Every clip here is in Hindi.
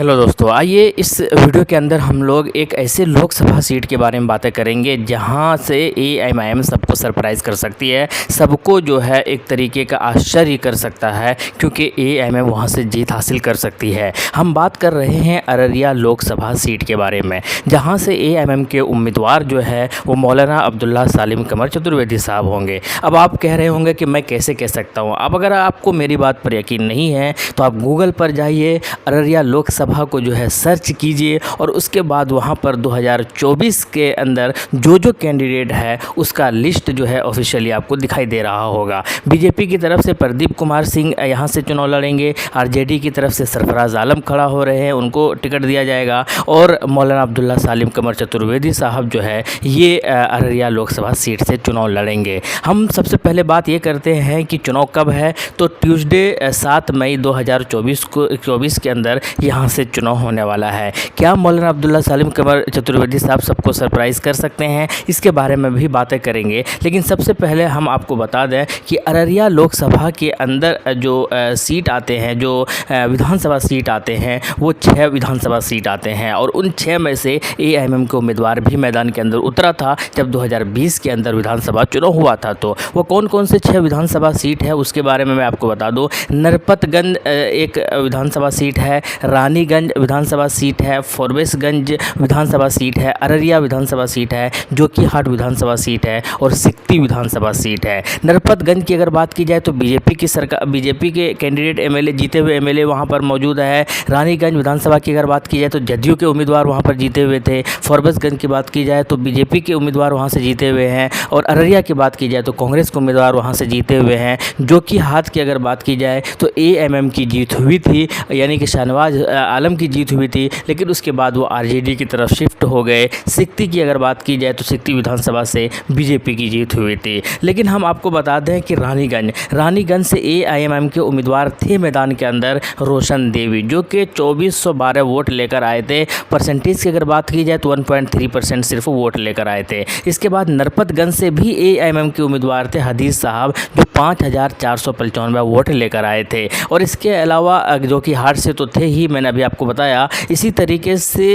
हेलो दोस्तों, आइए इस वीडियो के अंदर हम लोग एक ऐसे लोकसभा सीट के बारे में बातें करेंगे जहां से एआईएमआईएम सबको सरप्राइज़ कर सकती है, सबको जो है एक तरीके का आश्चर्य कर सकता है क्योंकि एआईएमआईएम वहां से जीत हासिल कर सकती है। हम बात कर रहे हैं अररिया लोकसभा सीट के बारे में, जहां से एआईएमआईएम के उम्मीदवार जो है वो मौलाना अब्दुल्ला सालिम कमर चतुर्वेदी साहब होंगे। अब आप कह रहे होंगे कि मैं कैसे कह सकता हूँ। अब अगर आपको मेरी बात पर यकीन नहीं है तो आप गूगल पर जाइए, अररिया लोकसभा को जो है सर्च कीजिए और उसके बाद वहां पर 2024 के अंदर जो कैंडिडेट है उसका लिस्ट जो है ऑफिशियली आपको दिखाई दे रहा होगा। बीजेपी की तरफ से प्रदीप कुमार सिंह यहां से चुनाव लड़ेंगे, आरजेडी की तरफ से सरफराज आलम खड़ा हो रहे हैं, उनको टिकट दिया जाएगा, और मौलाना अब्दुल्ला सालिम कमर चतुर्वेदी साहब जो है ये अररिया लोकसभा सीट से चुनाव लड़ेंगे। हम सबसे पहले बात ये करते हैं कि चुनाव कब है, तो ट्यूसडे 7 मई 2024 के अंदर यहाँ से चुनाव होने वाला है। क्या मौलाना अब्दुल्ला सालिम कमर चतुर्वेदी साहब सबको सरप्राइज़ कर सकते हैं, इसके बारे में भी बातें करेंगे। लेकिन सबसे पहले हम आपको बता दें कि अररिया लोकसभा के अंदर जो सीट आते हैं, जो विधानसभा सीट आते हैं, वो 6 विधानसभा सीट आते हैं और उन 6 में से एआईएमआईएम के उम्मीदवार भी मैदान के अंदर उतरा था जब 2020 के अंदर विधानसभा चुनाव हुआ था। तो वो कौन कौन से 6 विधानसभा सीट है उसके बारे में मैं आपको बता दूँ। नरपतगंज एक विधानसभा सीट है, रानीगंज विधानसभा सीट है, फॉरबिसगंज विधानसभा सीट है, अररिया विधानसभा सीट है, जोकीहाट विधानसभा सीट है और सिकटी विधानसभा सीट है। नरपतगंज की अगर बात की जाए तो बीजेपी के कैंडिडेट एमएलए, जीते हुए एमएलए वहां पर मौजूद है। रानीगंज विधानसभा की अगर बात की जाए तो जदयू के उम्मीदवार वहां पर जीते हुए थे। फॉरबिसगंज की बात की जाए तो बीजेपी के उम्मीदवार वहां से जीते हुए हैं और अररिया की बात की जाए तो कांग्रेस के उम्मीदवार वहां से जीते हुए हैं। जोकीहाट की अगर बात की जाए तो एएमएम की जीत हुई थी, यानी कि शाहनवाज आलम की जीत हुई थी, लेकिन उसके बाद वो आरजेडी की तरफ शिफ्ट हो गए। सिकटी की अगर बात की जाए तो सिकटी विधानसभा से बीजेपी की जीत हुई थी। लेकिन हम आपको बता दें कि रानीगंज से एआईएमआईएम के उम्मीदवार थे मैदान के अंदर रोशन देवी, जो कि 2412 वोट लेकर आए थे। परसेंटेज की अगर बात की जाए तो 1.3% सिर्फ वोट लेकर आए थे। इसके बाद नरपतगंज से भी एआईएमआईएम के उम्मीदवार थे हदीस साहब, जो 5495 वोट लेकर आए थे। और इसके अलावा जोकीहाट से तो थे ही, मैंने अभी आपको बताया। इसी तरीके से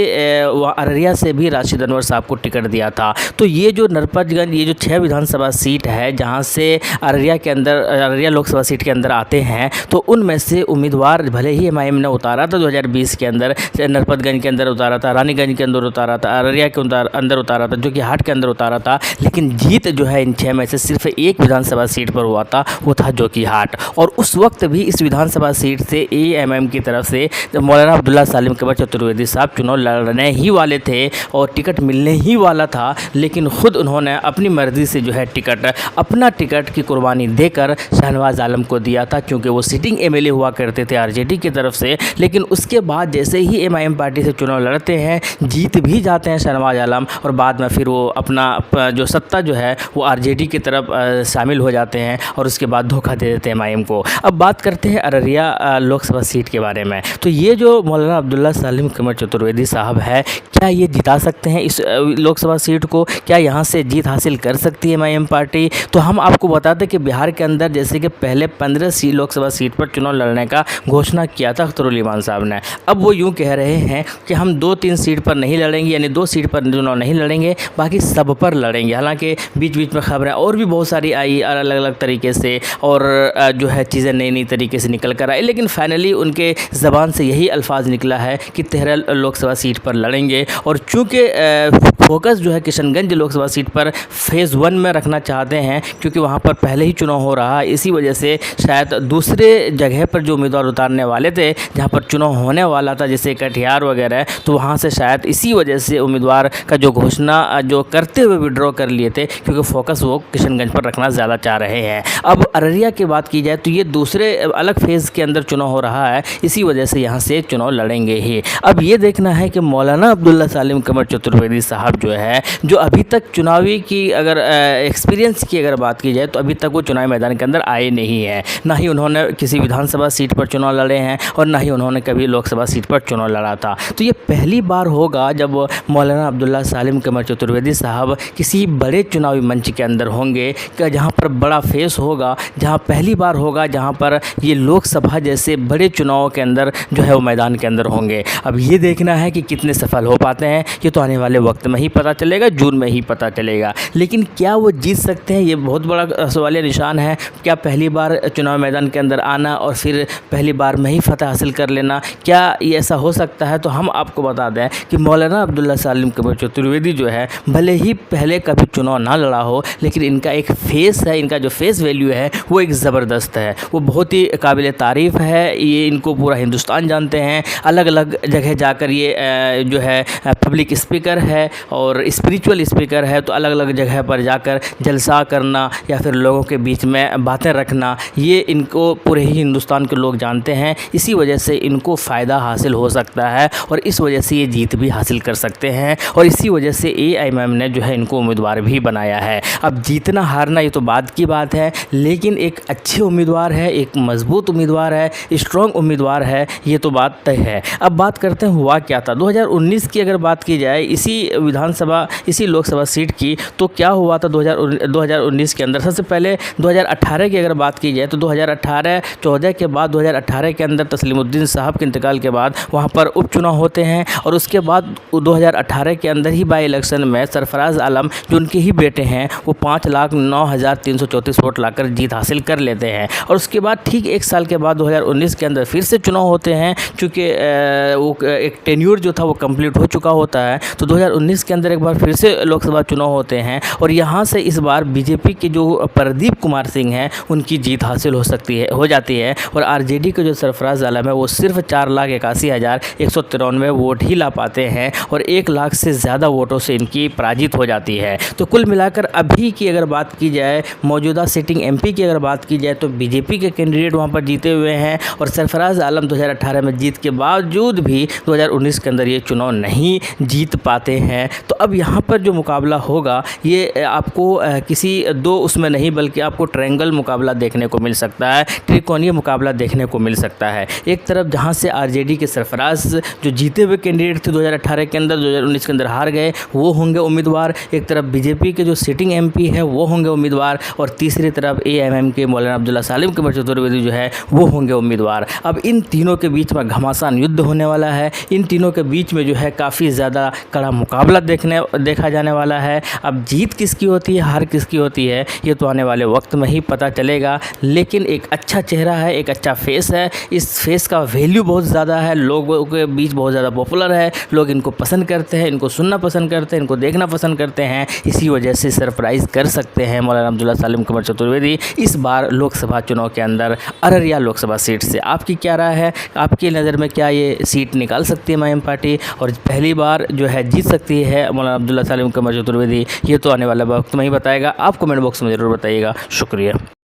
अररिया से भी राशिद अनवर साहब को टिकट दिया था। तो ये जो नरपतगंज, ये जो 6 विधानसभा सीट है जहां से अररिया लोकसभा सीट के अंदर आते हैं, तो उनमें से उम्मीदवार भले ही एमआईएम ने उतारा था 2020 के अंदर, नरपतगंज के अंदर उतारा था, रानीगंज के अंदर उतारा था, अररिया के अंदर उतारा था, जोकीहाट के अंदर उतारा था, लेकिन जीत जो है इन 6 में से सिर्फ एक विधानसभा सीट पर हुआ था, वो था जोकीहाट। और उस वक्त भी इस विधानसभा सीट से एएमआईएम की तरफ से मौलाना अब्दुल्ला सालिम कमर चतुर्वेदी साहब चुनाव लड़ने ही वाले थे और टिकट मिलने ही वाला था, लेकिन खुद उन्होंने अपनी मर्ज़ी से जो है अपना टिकट की कुर्बानी देकर शाहनवाज आलम को दिया था, क्योंकि वो सिटिंग एमएलए हुआ करते थे आरजेडी की तरफ से। लेकिन उसके बाद जैसे ही एमआईएम पार्टी से चुनाव लड़ते हैं, जीत भी जाते हैं शाहनवाज आलम, और बाद में फिर वो अपना जो सत्ता जो है वो आरजेडी की तरफ शामिल हो जाते हैं और उसके बाद धोखा दे देते हैं एमआईएम को। अब बात करते हैं अररिया लोकसभा सीट के बारे में। तो ये जो मौलाना अब्दुल्ला सालिम कमर चतुर्वेदी साहब है, क्या ये जिता सकते हैं इस लोकसभा सीट को? क्या यहाँ से जीत हासिल कर सकती है एमआईएम पार्टी? तो हम आपको बता दें कि बिहार के अंदर जैसे कि पहले 15 लोकसभा सीट पर चुनाव लड़ने का घोषणा किया था अख्तरुल इमान साहब ने। अब वो यूँ कह रहे हैं कि हम 2-3 सीट पर नहीं लड़ेंगे, यानी 2 सीट पर चुनाव नहीं लड़ेंगे, बाकी सब पर लड़ेंगे। हालांकि बीच बीच में खबरें और भी बहुत सारी आई अलग अलग तरीके से, और जो है चीज़ें नई तरीके से निकल कर आई, लेकिन फाइनली उनके ज़बान से यही अल्फाज निकला है कि 13 लोकसभा सीट पर लड़ेंगे। और चूँकि फोकस जो है किशनगंज लोकसभा सीट पर फेज़ 1 में रखना चाहते हैं, क्योंकि वहाँ पर पहले ही चुनाव हो रहा है, इसी वजह से शायद दूसरे जगह पर जो उम्मीदवार उतारने वाले थे जहाँ पर चुनाव होने वाला था, जैसे कटिहार वगैरह, तो वहाँ से शायद इसी वजह से उम्मीदवार का जो घोषणा जो करते हुए विड्रॉ कर लिए थे, क्योंकि फोकस वो किशनगंज पर रखना ज़्यादा चाह रहे हैं। अब अररिया की बात की जाए तो ये दूसरे अलग फेज़ के अंदर चुनाव हो रहा है, इसी वजह से यहाँ से चुनाव लड़ेंगे ही। अब ये देखना है कि मौलाना अब्दुल्ला सालिम कमर चतुर्वेदी साहब जो है, जो अभी तक चुनावी की अगर एक्सपीरियंस की अगर बात की जाए तो अभी तक वो चुनावी मैदान के अंदर आए नहीं है। ना ही उन्होंने किसी विधानसभा सीट पर चुनाव लड़े हैं और ना ही उन्होंने कभी लोकसभा सीट पर चुनाव लड़ा था। तो ये पहली बार होगा जब मौलाना अब्दुल्ला सालिम कमर चतुर्वेदी साहब किसी बड़े चुनावी मंच के अंदर होंगे, जहाँ पर बड़ा फेस होगा, जहाँ पहली बार होगा जहाँ पर ये लोकसभा जैसे बड़े चुनाव के अंदर जो है वो मैदान के अंदर होंगे। अब ये देखना है कि कितने सफल हो पाते हैं, ये तो आने वाले वक्त में ही पता चलेगा, जून में ही पता चलेगा। लेकिन क्या वो जीत सकते हैं, ये बहुत बड़ा सवालिया निशान है। क्या पहली बार चुनाव मैदान के अंदर आना और फिर पहली बार में ही फतह हासिल कर लेना, क्या ये ऐसा हो सकता है? तो हम आपको बता दें कि मौलाना अब्दुल्ला सालिम कमर चतुर्वेदी जो है, भले ही पहले कभी चुनाव ना लड़ा हो, लेकिन इनका एक फेस है, इनका जो फेस वैल्यू है वो एक ज़बरदस्त है, वो बहुत ही काबिल तारीफ़ है। ये इनको पूरा हिंदुस्तान जानते हैं। अलग अलग जगह जाकर ये जो है पब्लिक स्पीकर है और स्पिरिचुअल स्पीकर है, तो अलग अलग जगह पर जाकर जलसा करना या फिर लोगों के बीच में बातें रखना, ये इनको पूरे ही हिंदुस्तान के लोग जानते हैं। इसी वजह से इनको फ़ायदा हासिल हो सकता है और इस वजह से ये जीत भी हासिल कर सकते हैं और इसी वजह से AIMM ने जो है इनको उम्मीदवार भी बनाया है। अब जीतना हारना ये तो बाद की बात है, लेकिन एक अच्छे उम्मीदवार है, एक मजबूत उम्मीदवार है, स्ट्रॉन्ग उम्मीदवार है, ये तो बात तय है। अब बात करते हैं हुआ क्या था 2019 की। अगर बात की जाए इसी विधानसभा, इसी लोकसभा सीट की, तो क्या हुआ था 2019 के अंदर। सबसे पहले 2018 की अगर बात की जाए तो 2018-14 के बाद 2018 के अंदर तस्लीमुद्दीन साहब के इंतकाल के बाद वहाँ पर उपचुनाव होते हैं और उसके बाद 2018 के अंदर ही बाई इलेक्शन में सरफराज आलम जो उनके ही बेटे हैं वो 5,09,334 वोट लाकर जीत हासिल कर लेते हैं। और उसके बाद ठीक एक साल के बाद 2019 के अंदर फिर से चुनाव होते हैं, चूँकि वो एक टेन्यूर जो था वो कंप्लीट हो चुका होता है, तो 2019 के अंदर एक बार फिर से लोकसभा चुनाव होते हैं और यहाँ से इस बार बीजेपी के जो प्रदीप कुमार सिंह हैं उनकी जीत हासिल हो जाती है और RJD के जो सरफराज आलम है वो सिर्फ 4,81,193 वोट ही ला पाते हैं और 1 लाख से ज़्यादा वोटों से इनकी पराजित हो जाती है। तो कुल मिलाकर अभी की अगर बात की जाए, मौजूदा सिटिंग MP की अगर बात की जाए, तो बीजेपी के कैंडिडेट वहाँ पर जीते हुए हैं और सरफराज आलम 2018 में जीत के बावजूद भी 2019 के अंदर ये चुनाव नहीं जीत पाते हैं। तो अब यहाँ पर जो मुकाबला होगा ये आपको किसी दो उसमें नहीं बल्कि आपको ट्रायंगल मुकाबला देखने को मिल सकता है, त्रिकोणीय मुकाबला देखने को मिल सकता है। एक तरफ जहाँ से RJD के सरफराज जो जीते हुए कैंडिडेट थे 2018 के अंदर, 2019 के अंदर हार गए, वो होंगे उम्मीदवार। एक तरफ बीजेपी के जो सिटिंग MP है वो होंगे उम्मीदवार और तीसरी तरफ AIMM के मौलाना अब्दुल्ला सालिम कमर चतुर्वेदी जो है वो होंगे उम्मीदवार। अब इन तीनों के बीच में घमासान युद्ध होने वाला है। इन तीनों के बीच में जो है काफ़ी ज़्यादा कड़ा मुकाबला देखा जाने वाला है। अब जीत किसकी होती है, हार किसकी होती है, ये तो आने वाले वक्त में ही पता चलेगा। लेकिन एक अच्छा चेहरा है, एक अच्छा फेस है, इस फेस का वैल्यू बहुत ज़्यादा है, लोगों के बीच बहुत ज़्यादा पॉपुलर है, लोग इनको पसंद करते हैं, इनको सुनना पसंद करते हैं, इनको देखना पसंद करते हैं। इसी वजह से सरप्राइज़ कर सकते हैं मौलाना अब्दुल्ला सालिम कमर चतुर्वेदी इस बार लोकसभा चुनाव के अंदर अररिया लोकसभा सीट से। आपकी क्या राय है? आपकी नज़र में क्या ये सीट निकाल सकती है MIM पार्टी और पहली बार जो है जीत सकती है मौलाना अब्दुल्ला सालिम कमर चतुर्वेदी? ये तो आने वाला वक्त में ही बताएगा। आप कमेंट बॉक्स में ज़रूर बताइएगा। शुक्रिया।